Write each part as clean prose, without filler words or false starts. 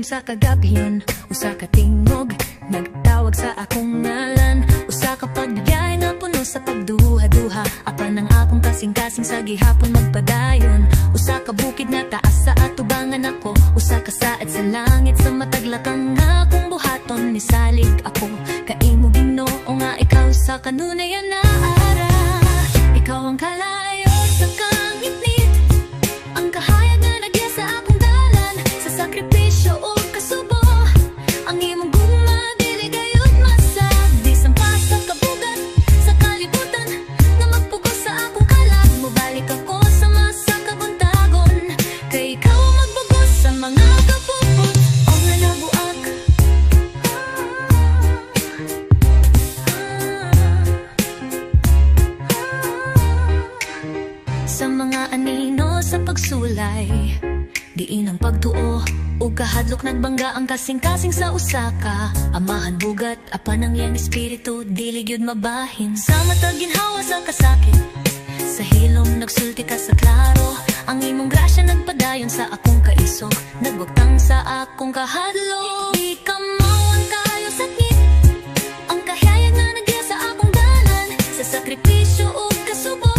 usa ka gabiyon, usa ka tingog, nagtawag sa akong ngalan. Usa ka pagbigay na puno sa pagduha-duha, apan ang akong kasing-kasing sa gihapon magpadayon. Usa ka bukid na taas sa atubangan ako, usa ka saad sa langit sa mataglakang akong buhaton. Nisalig ako kaimo Ginoo nga ikaw sa kanunayan na ara. Ikaw ang kalayo sa kangitnit, ang kahayag na nagya sa akong dalan. Sa sakripisyo o kasubo, ang imong gugma dili gayud masag. Di sampa sa kabugat, sa kalibutan na magpugos sa akong kalag. Mobalik ako sa masa kabuntagon, kay ikaw ang magbugos sa mga kapupot o nga nabuak. Sa mga anino sa pagsulay, diin ang pagtuo ug kahadlok nagbangga ang kasing-kasing sa usaka. Amahan bugat apan ang iyang espiritu dili gyud mabahin. Sa matag ginhawa sa kasakit, sa hilom nagsulti ka sa klaro. Ang imong grasya nagpadayon sa akong kaisog, nagbutang sa akong kahadlok. Di ka mao ang kayo sakit, ang kahayag na nagya sa akong dalan. Sa sakripisyo ug kasubo,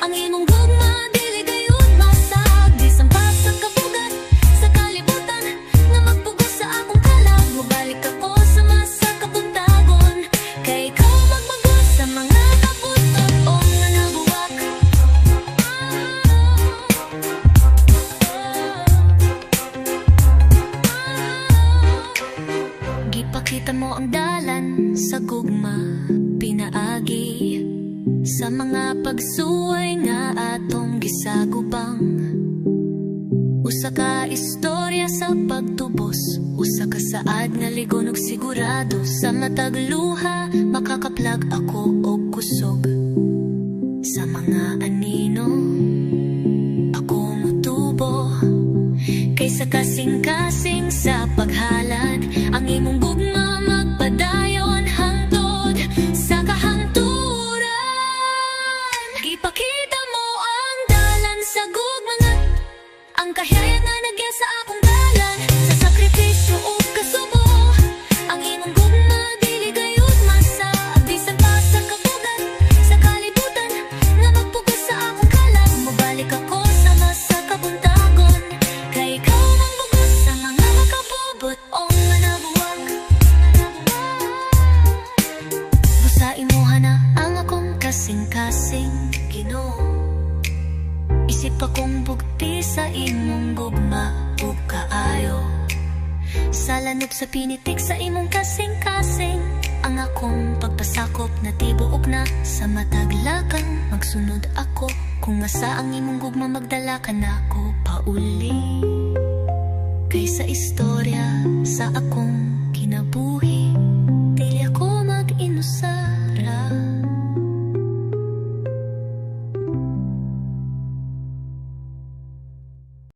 ang imong gugma dili gayud masag. Di sampa sa kabugat, sa kalibutan na magpugos sa akong kalag. Mobalik ako sa masa kabuntagon, kay ikaw magbagos sa mga kaputot o nga nabuwak. Gipakita mo ang dalan sa gugma, pinaagi sa mga pagsuway nga atong gisagubang. Usa ka istorya sa pagtubos, usa ka saad nga ligon ug sigurado. Sa matag luha makakaplag ako og kusog. Sa mga anino ako mutubo, kaysa kasing-kasing sa paghalad. Ang imong gugma magpadayon hangtod sa kahanturan. Ipakita mo ang dalan sa gugma nga, ang kahayag na nagya sa akong dalan. Sa sakripisyo o kasubo, ang imong gugma dili gayud masag. Di sampa sa kabugat, sa kalibutan na magpugos sa akong kalag. Mobalik ako sa masa kabuntagon, kay ikaw magbugos sa mga makapubot o nga nabuwag. Busa imuha na ang akong kasing-kasing Ginoo. Isip akong bugti sa imong gugma ug kaayo. Sa lanop sa pinitik sa imong kasing-kasing, ang akong pagpasakop na tibuok na. Sa mataglakang magsunod ako, kung asa ang imong gugma magdala ka na ako pauli. Kaysa istorya sa akong